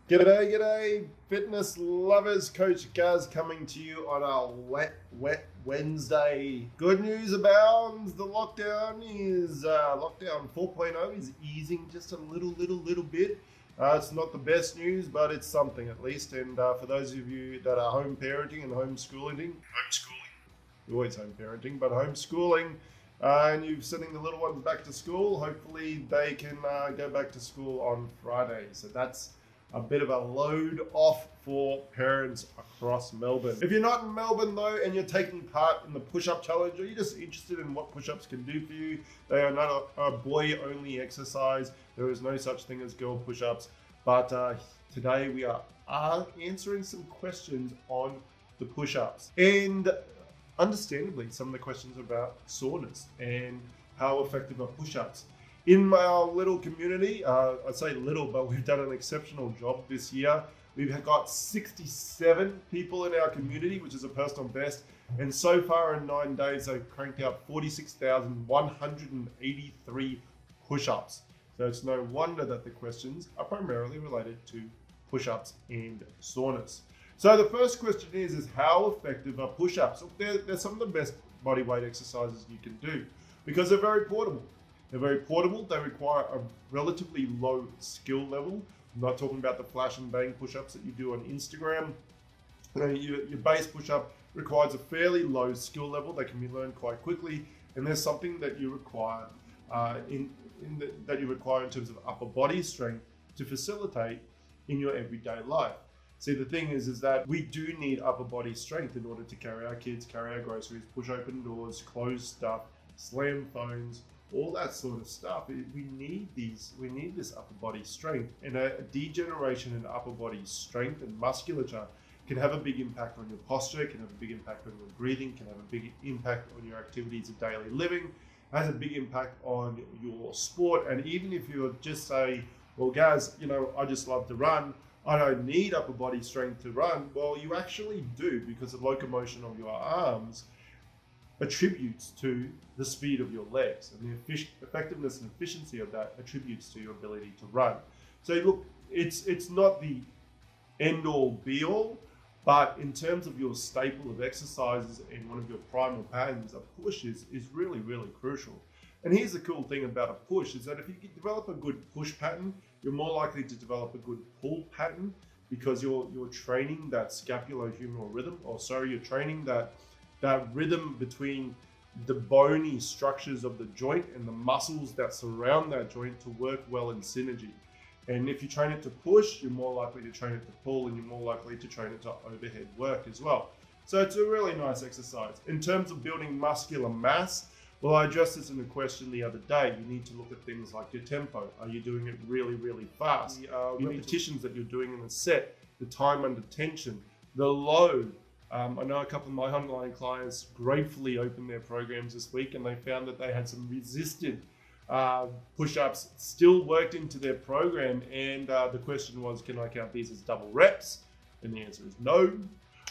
G'day, fitness lovers. Coach Gaz coming to you on a wet Wednesday. Good news abounds. The lockdown 4.0 is easing just a little bit. It's not the best news, but it's something at least. And for those of you that are home parenting and homeschooling, you're always home parenting, but homeschooling, and you're sending the little ones back to school, hopefully they can go back to school on Friday. So that's a bit of a load off for parents across Melbourne. If you're not in Melbourne though, and you're taking part in the push-up challenge, or you're just interested in what push-ups can do for you, they are not a boy-only exercise. There is no such thing as girl push-ups. But today we are answering some questions on the push-ups. And understandably, some of the questions are about soreness and how effective are push-ups. In our little community, I say little, but we've done an exceptional job this year. We've got 67 people in our community, which is a personal best. And so far in 9 days, they've cranked out 46,183 push-ups. So it's no wonder that the questions are primarily related to push-ups and soreness. So the first question is how effective are push-ups? They're some of the best body weight exercises you can do because they're very portable. They're very portable. They require a relatively low skill level. I'm not talking about the flash and bang push-ups that you do on Instagram. Your base push-up requires a fairly low skill level. They can be learned quite quickly, and there's something that you require in terms of upper body strength to facilitate in your everyday life. See, the thing is that we do need upper body strength in order to carry our kids, carry our groceries, push open doors, close stuff, slam phones, all that sort of stuff. We need this upper body strength, and a degeneration in upper body strength and musculature can have a big impact on your posture, can have a big impact on your breathing, can have a big impact on your activities of daily living, has a big impact on your sport. And even if you just say, well, Gaz, I just love to run, I don't need upper body strength to run. Well, you actually do, because the locomotion of your arms attributes to the speed of your legs, and the effectiveness and efficiency of that attributes to your ability to run. So look, it's not the end all be all, but in terms of your staple of exercises and one of your primal patterns, a push is really crucial. And here's the cool thing about a push is that if you develop a good push pattern, you're more likely to develop a good pull pattern, because you're training that scapulohumeral rhythm, you're training that rhythm between the bony structures of the joint and the muscles that surround that joint to work well in synergy. And if you train it to push, you're more likely to train it to pull, and you're more likely to train it to overhead work as well. So it's a really nice exercise. In terms of building muscular mass, well, I addressed this in a question the other day. You need to look at things like your tempo. Are you doing it really fast? The repetitions that you're doing in a set, the time under tension, the load. I know a couple of my online clients gratefully opened their programs this week, and they found that they had some resisted push-ups still worked into their program. And the question was, can I count these as double reps? And the answer is no.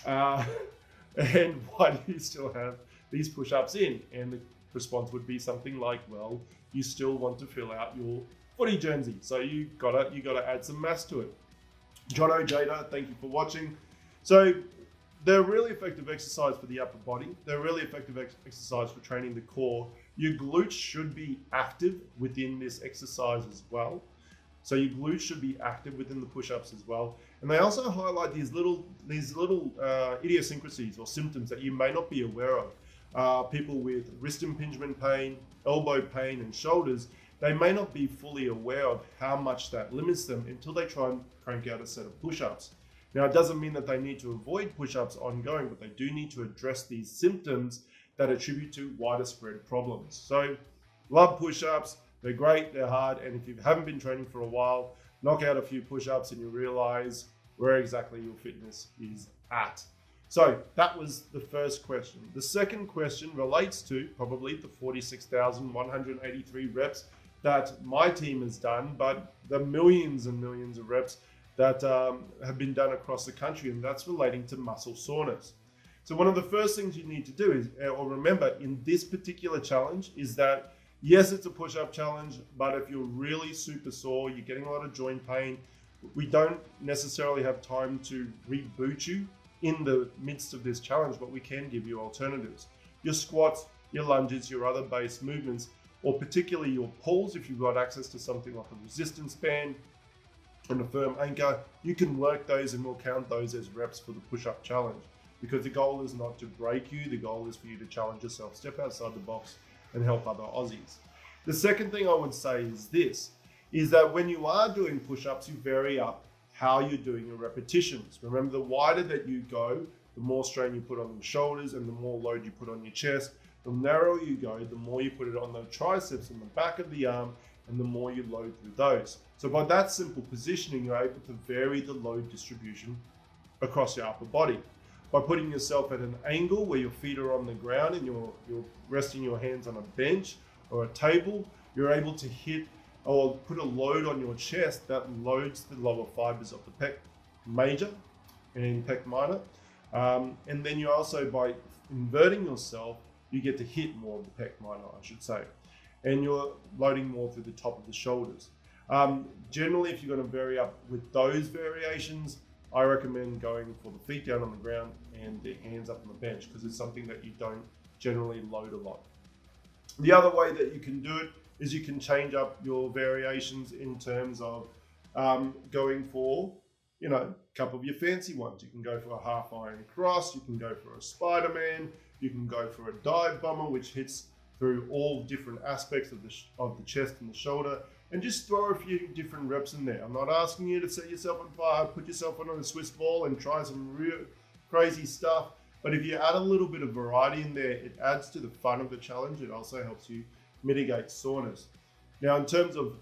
And why do you still have these push-ups in? And the response would be something like, well, you still want to fill out your footy jersey, so you gotta add some mass to it. Jono Jada, thank you for watching. So they're a really effective exercise for the upper body. They're a really effective exercise for training the core. Your glutes should be active within this exercise as well. So your glutes should be active within the push-ups as well. And they also highlight these little idiosyncrasies or symptoms that you may not be aware of. People with wrist impingement pain, elbow pain, and shoulders, they may not be fully aware of how much that limits them until they try and crank out a set of push-ups. Now, it doesn't mean that they need to avoid push-ups ongoing, but they do need to address these symptoms that attribute to wider spread problems. So, love push-ups. They're great, they're hard, and if you haven't been training for a while, knock out a few push-ups and you realize where exactly your fitness is at. So that was the first question. The second question relates to probably the 46,183 reps that my team has done, but the millions and millions of reps that have been done across the country, and that's relating to muscle soreness. So one of the first things you need to do is, or remember in this particular challenge, is that yes, it's a push-up challenge, but if you're really super sore, you're getting a lot of joint pain, we don't necessarily have time to reboot you in the midst of this challenge, but we can give you alternatives. Your squats, your lunges, your other base movements, or particularly your pulls, if you've got access to something like a resistance band and a firm anchor, you can work those and we'll count those as reps for the push-up challenge. Because the goal is not to break you, the goal is for you to challenge yourself, step outside the box and help other Aussies. The second thing I would say is this, is that when you are doing push-ups, you vary up how you're doing your repetitions. Remember, the wider that you go, the more strain you put on your shoulders and the more load you put on your chest. The narrower you go, the more you put it on the triceps and the back of the arm, and the more you load through those. So by that simple positioning, you're able to vary the load distribution across your upper body. By putting yourself at an angle where your feet are on the ground and you're resting your hands on a bench or a table, you're able to hit or put a load on your chest that loads the lower fibers of the pec major and pec minor. And then you also, by inverting yourself, you get to hit more of the pec minor, I should say. And you're loading more through the top of the shoulders. Generally, if you're going to vary up with those variations, I recommend going for the feet down on the ground and the hands up on the bench, because it's something that you don't generally load a lot. The other way that you can do it is you can change up your variations in terms of going for, a couple of your fancy ones. You can go for a half iron cross, you can go for a Spider-Man, you can go for a dive bomber, which hits through all different aspects of the chest and the shoulder, and just throw a few different reps in there. I'm not asking you to set yourself on fire, put yourself on a Swiss ball and try some real crazy stuff. But if you add a little bit of variety in there, it adds to the fun of the challenge. It also helps you mitigate soreness. Now, in terms of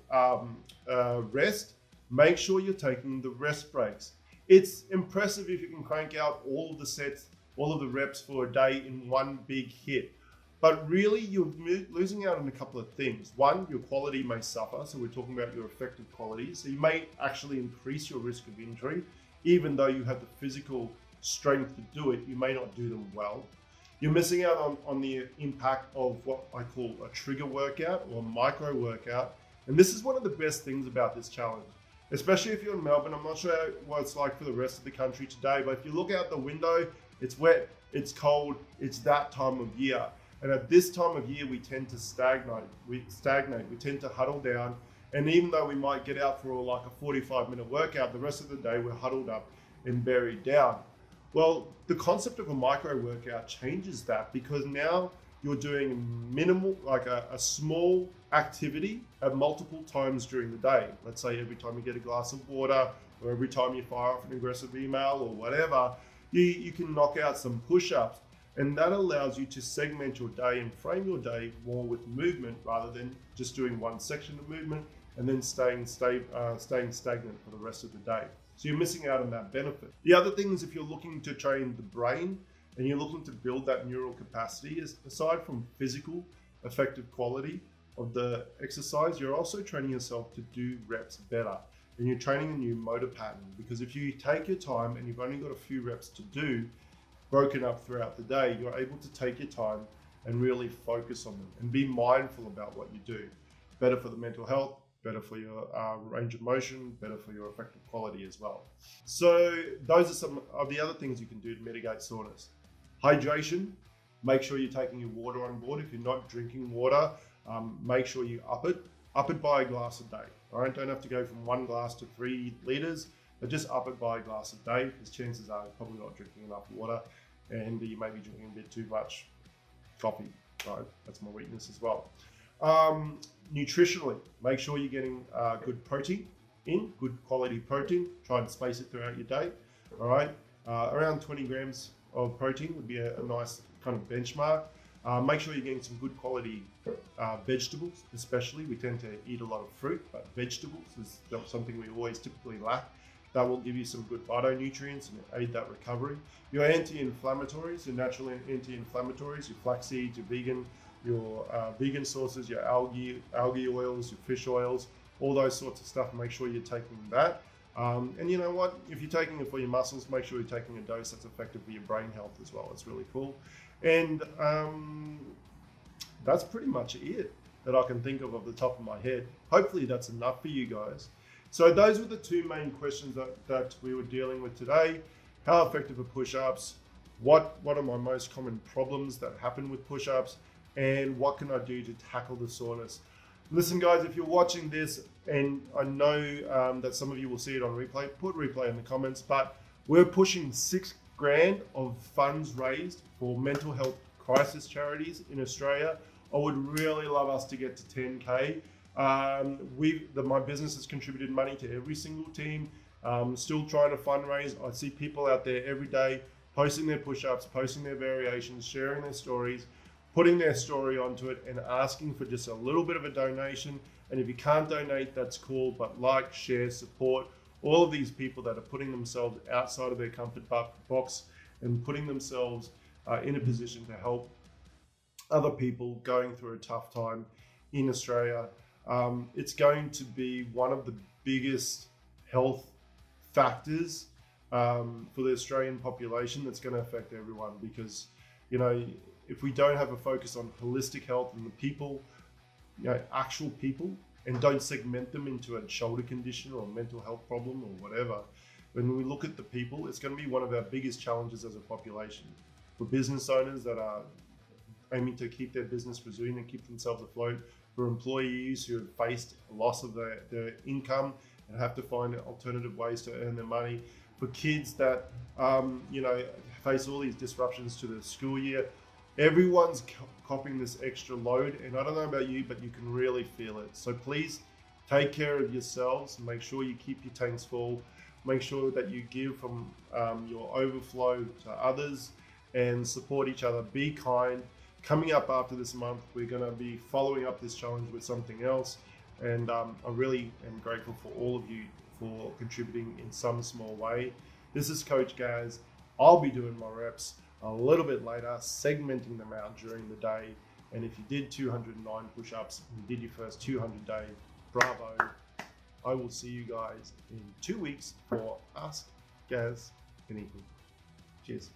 rest, make sure you're taking the rest breaks. It's impressive if you can crank out all of the sets, all of the reps for a day in one big hit. But really, you're losing out on a couple of things. One, your quality may suffer. So we're talking about your effective quality. So you may actually increase your risk of injury. Even though you have the physical strength to do it, you may not do them well. You're missing out on the impact of what I call a trigger workout or a micro workout. And this is one of the best things about this challenge, especially if you're in Melbourne. I'm not sure what it's like for the rest of the country today, but if you look out the window, it's wet, it's cold, it's that time of year. And at this time of year, we tend to stagnate. We tend to huddle down. And even though we might get out for like a 45-minute workout, the rest of the day we're huddled up and buried down. Well, the concept of a micro workout changes that, because now you're doing minimal, like a small activity at multiple times during the day. Let's say every time you get a glass of water, or every time you fire off an aggressive email or whatever, you can knock out some push-ups. And that allows you to segment your day and frame your day more with movement, rather than just doing one section of movement and then staying stagnant for the rest of the day. So you're missing out on that benefit. The other thing is, if you're looking to train the brain and you're looking to build that neural capacity, is aside from physical effective quality of the exercise, you're also training yourself to do reps better. And you're training a new motor pattern, because if you take your time and you've only got a few reps to do, broken up throughout the day, you're able to take your time and really focus on them and be mindful about what you do. Better for the mental health, better for your range of motion, better for your effective quality as well. So those are some of the other things you can do to mitigate soreness. Hydration, make sure you're taking your water on board. If you're not drinking water, make sure you up it by a glass a day. All right, don't have to go from 1 glass to 3 liters, but just up it by a glass a day, because chances are you're probably not drinking enough water, and you may be drinking a bit too much coffee. Right, that's my weakness as well. Nutritionally, make sure you're getting good protein in, good quality protein. Try to space it throughout your day. All right, around 20 grams of protein would be a nice kind of benchmark. Make sure you're getting some good quality vegetables, especially. We tend to eat a lot of fruit, but vegetables is something we always typically lack. That will give you some good phytonutrients and aid that recovery. Your anti-inflammatories, your natural anti-inflammatories, your flax seeds, your vegan sources, your algae oils, your fish oils, all those sorts of stuff. Make sure you're taking that. And you know what? If you're taking it for your muscles, make sure you're taking a dose that's effective for your brain health as well. It's really cool. And that's pretty much it that I can think of the top of my head. Hopefully that's enough for you guys. So those were the two main questions that we were dealing with today. How effective are push-ups? What are my most common problems that happen with push-ups? And what can I do to tackle the soreness? Listen guys, if you're watching this, and I know that some of you will see it on replay, put replay in the comments, but we're pushing $6,000 of funds raised for mental health crisis charities in Australia. I would really love us to get to 10K. My business has contributed money to every single team. Still trying to fundraise. I see people out there every day posting their push-ups, posting their variations, sharing their stories, putting their story onto it and asking for just a little bit of a donation. And if you can't donate, that's cool, but like, share, support all of these people that are putting themselves outside of their comfort box and putting themselves in a position to help other people going through a tough time in Australia. It's going to be one of the biggest health factors for the Australian population that's going to affect everyone, because, you know, if we don't have a focus on holistic health and the people, you know, actual people, and don't segment them into a shoulder condition or a mental health problem or whatever, when we look at the people, it's going to be one of our biggest challenges as a population. For business owners that are aiming to keep their business resilient and keep themselves afloat, for employees who have faced a loss of their income and have to find alternative ways to earn their money, for kids that you know, face all these disruptions to the school year. Everyone's copping this extra load, and I don't know about you, but you can really feel it. So please take care of yourselves. Make sure you keep your tanks full. Make sure that you give from your overflow to others and support each other. Be kind. Coming up after this month, we're going to be following up this challenge with something else. And I really am grateful for all of you for contributing in some small way. This is Coach Gaz. I'll be doing my reps a little bit later, segmenting them out during the day. And if you did 209 push-ups and did your first 200 day, bravo. I will see you guys in 2 weeks for Ask Gaz Anything. Cheers.